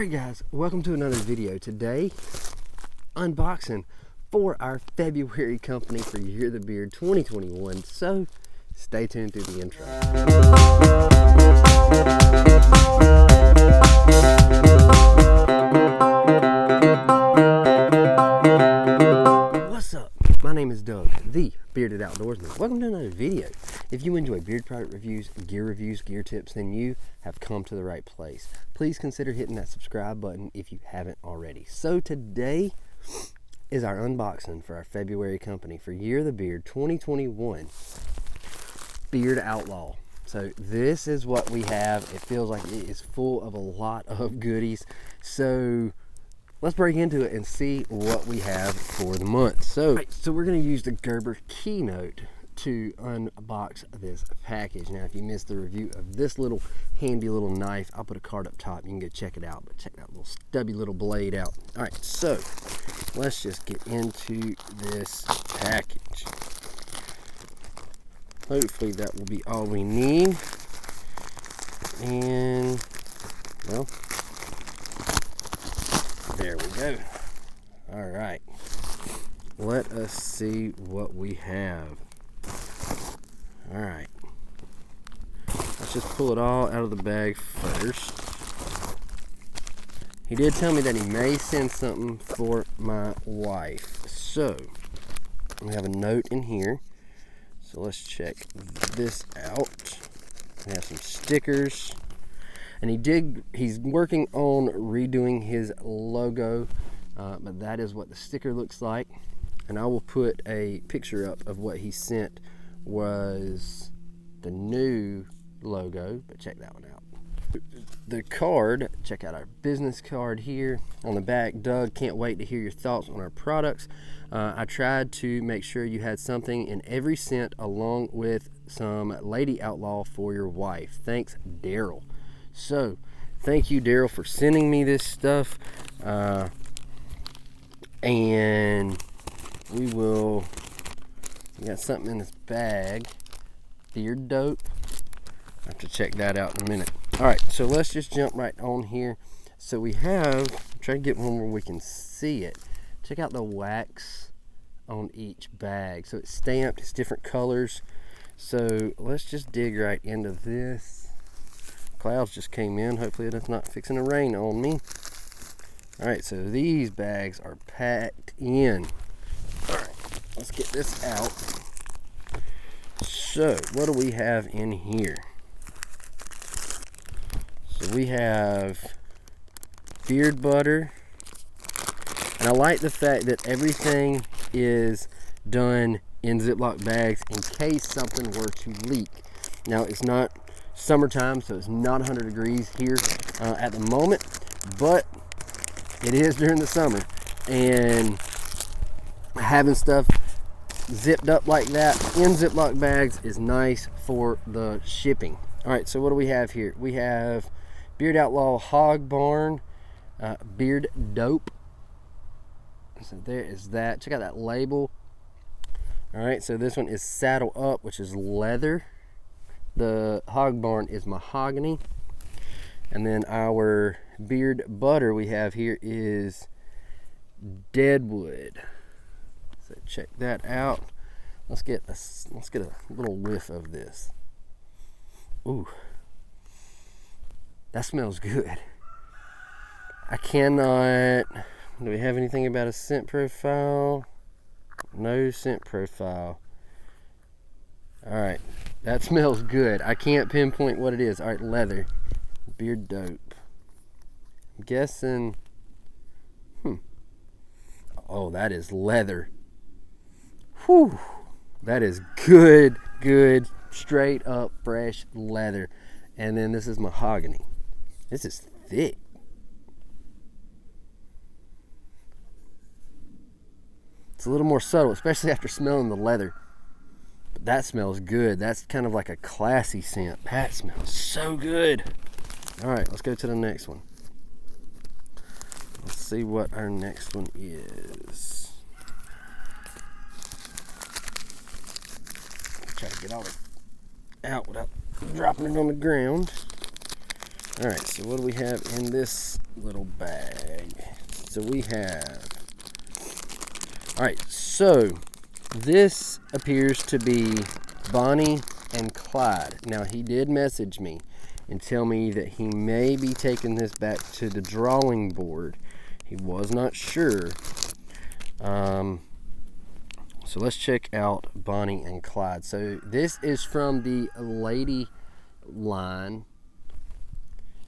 Alright guys, welcome to another video. Today, unboxing for our February company for Year of the Beard 2021. So, stay tuned through the intro. What's up? My name is Doug, the Bearded Outdoorsman. Welcome to another video. If you enjoy beard product reviews, gear tips, then you have come to the right place. Please consider hitting that subscribe button if you haven't already. So today is our unboxing for our February company for Year of the Beard 2021 Beard Outlaw. So this is what we have. It feels like it is full of a lot of goodies. So let's break into it and see what we have for the month. So we're going to use the Gerber Keynote to unbox this package. Now, if you missed the review of this little handy little knife, I'll put a card up top. You can go check it out. But check that little stubby little blade out. All right, so let's just get into this package. Hopefully that will be all we need. And, well, there we go. All right, let us see what we have. All right, let's just pull it all out of the bag first. He did tell me that he may send something for my wife. So we have a note in here. So let's check this out. We have some stickers. And he's working on redoing his logo, but that is what the sticker looks like. And I will put a picture up of what he sent was the new logo, but check that one out. The card, check out our business card here on the back. Doug, can't wait to hear your thoughts on our products. I tried to make sure you had something in every scent along with some Lady Outlaw for your wife. Thanks, Daryl. So, thank you, Daryl, for sending me this stuff. And we got something in this bag. Beard Dope. I have to check that out in a minute. Alright, so let's just jump right on here. So we have, try to get one where we can see it. Check out the wax on each bag. So it's stamped, it's different colors. So let's just dig right into this. Clouds just came in. Hopefully it's not fixing to rain on me. Alright, so these bags are packed in. Alright, let's get this out. So, what do we have in here? So we have beard butter. And I like the fact that everything is done in Ziploc bags in case something were to leak. Now, it's not summertime, so it's not 100 degrees here at the moment, but it is during the summer, and having stuff zipped up like that in Ziploc bags is nice for the shipping. All right, so what do we have here? We have Beard Outlaw Hog Barn Beard Dope. So there is that. Check out that label. All right, so this one is Saddle Up, which is leather. The Hog Barn is mahogany. And then our beard butter we have here is Deadwood. So check that out. Let's get a little whiff of this. Ooh, that smells good. I cannot. Do we have anything about a scent profile? No scent profile. All right, that smells good. I can't pinpoint what it is. All right, leather. Beard Dope. I'm guessing. Oh, that is leather. Whew. That is good, straight up fresh leather. And then this is mahogany. This is thick. It's a little more subtle, especially after smelling the leather. But that smells good. That's kind of like a classy scent. That smells so good. All right, let's go to the next one. Let's see what our next one is. Try to get all it out without dropping it on the ground. All right, so what do we have in this little bag? So we have, all right, so this appears to be Bonnie and Clyde. Now, he did message me and tell me that he may be taking this back to the drawing board. He was not sure. So let's check out Bonnie and Clyde. So this is from the Lady line.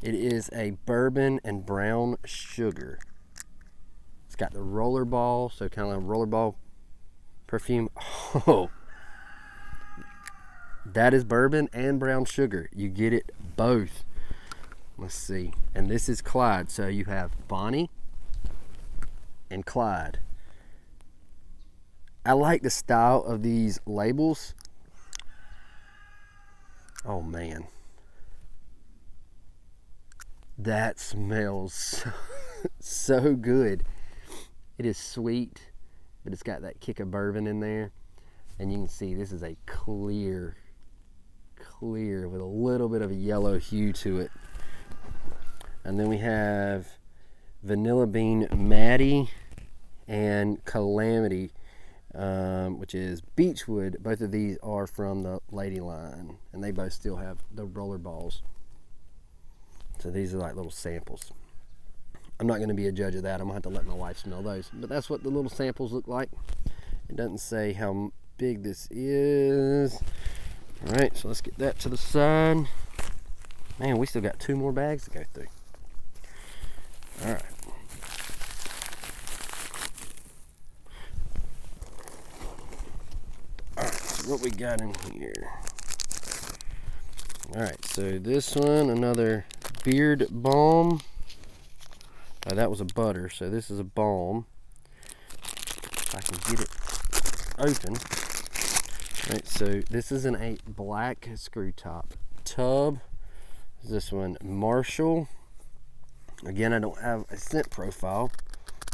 It is a bourbon and brown sugar. It's got the rollerball, so kind of like rollerball perfume. Oh, that is bourbon and brown sugar. You get it both. Let's see. And this is Clyde. So you have Bonnie and Clyde. I like the style of these labels. Oh man. That smells so good. It is sweet, but it's got that kick of bourbon in there. And you can see this is a clear with a little bit of a yellow hue to it. And then we have Vanilla Bean Maddie and Calamity, which is Beechwood. Both of these are from the Lady line, and they both still have the roller balls. So these are like little samples. I'm not going to be a judge of that. I'm going to have to let my wife smell those. But that's what the little samples look like. It doesn't say how big this is. All right, so let's get that to the side. Man, we still got 2 more bags to go through. All right. All right, so what we got in here? All right, so this one, another beard balm. That was a butter, so this is a balm. If I can get it open. All right, so this is in a black screw top tub. This one, Marshall. Again, I don't have a scent profile.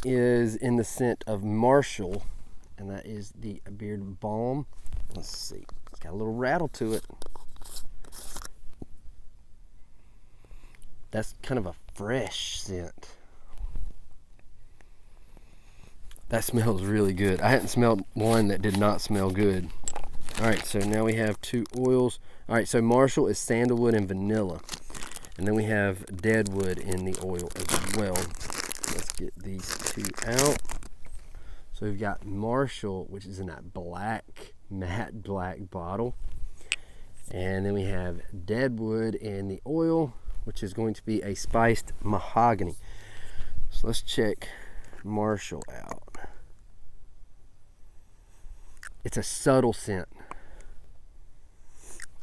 Is in the scent of Marshall, and that is the beard balm. Let's see, it's got a little rattle to it. That's kind of a fresh scent. That smells really good. I hadn't smelled one that did not smell good. All right, so now we have 2 oils. All right, so Marshall is sandalwood and vanilla. And then we have deadwood in the oil as well. Let's get these 2 out. So we've got Marshall, which is in that black, matte black bottle. And then we have deadwood in the oil, which is going to be a spiced mahogany. So let's check Marshall out. It's a subtle scent.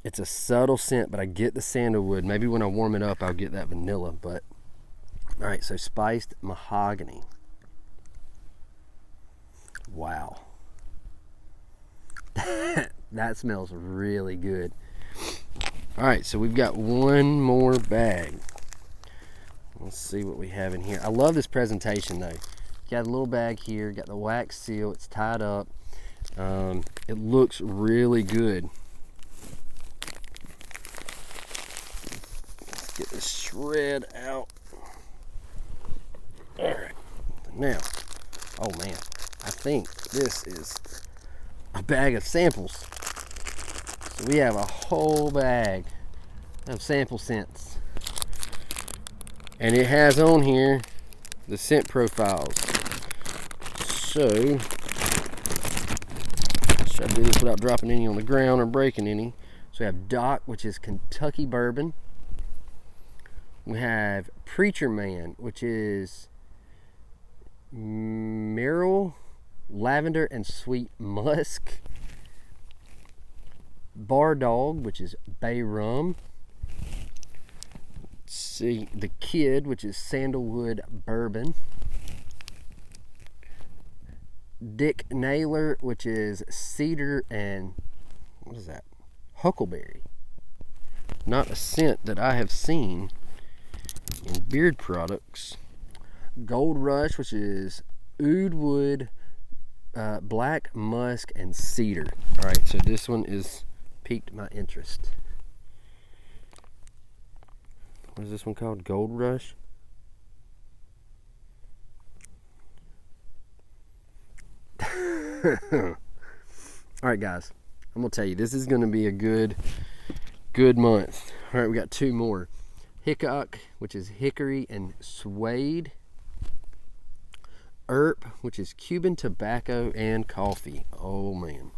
It's a subtle scent, but I get the sandalwood. Maybe when I warm it up, I'll get that vanilla. But all right, so spiced mahogany. Wow. That smells really good. All right, so we've got 1 more bag. Let's see what we have in here. I love this presentation though. Got a little bag here, got the wax seal, it's tied up. It looks really good. Let's get this shred out. All right, now, oh man, I think this is a bag of samples. So we have a whole bag of sample scents. And it has on here the scent profiles. So, let's try to do this without dropping any on the ground or breaking any. So we have Doc, which is Kentucky bourbon. We have Preacher Man, which is Merrill, lavender and sweet musk. Bar Dog, which is bay rum. Let's see, The Kid, which is sandalwood bourbon. Dick Naylor, which is cedar and what is that? Huckleberry. Not a scent that I have seen in beard products. Gold Rush, which is oud wood, black musk, and cedar. All right, so this one is piqued my interest. What is this one called? Gold Rush. Alright guys, I'm gonna tell you, this is gonna be a good month. Alright, we got two more. Hickok, which is hickory and suede. Earp, which is Cuban tobacco and coffee. Oh man.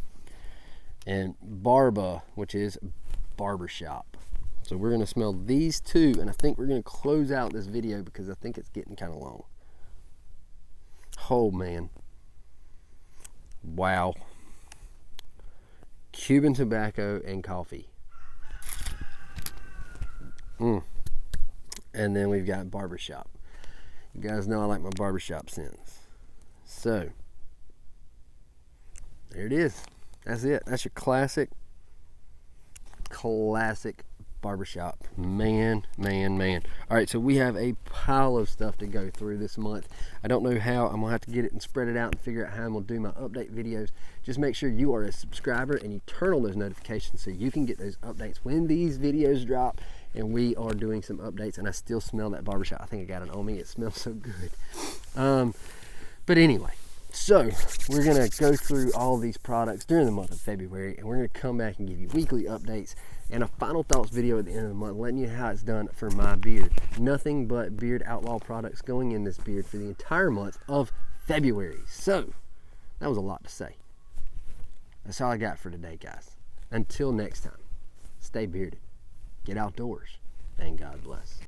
And Barba, which is barbershop. So we're gonna smell these two, and I think we're gonna close out this video because I think it's getting kind of long. Oh man. Wow. Cuban tobacco and coffee. And then we've got barbershop. You guys know I like my barbershop scents. So, there it is. That's it. That's your classic barbershop. Man. Alright, so we have a pile of stuff to go through this month. I don't know how. I'm going to have to get it and spread it out and figure out how I'm going to do my update videos. Just make sure you are a subscriber and you turn on those notifications so you can get those updates when these videos drop. And we are doing some updates, and I still smell that barbershop. I think I got it on me. It smells so good. But anyway, so we're going to go through all these products during the month of February, and we're going to come back and give you weekly updates and a final thoughts video at the end of the month, letting you know how it's done for my beard. Nothing but Beard Outlaw products going in this beard for the entire month of February. So that was a lot to say. That's all I got for today, guys. Until next time, stay bearded, get outdoors, and God bless.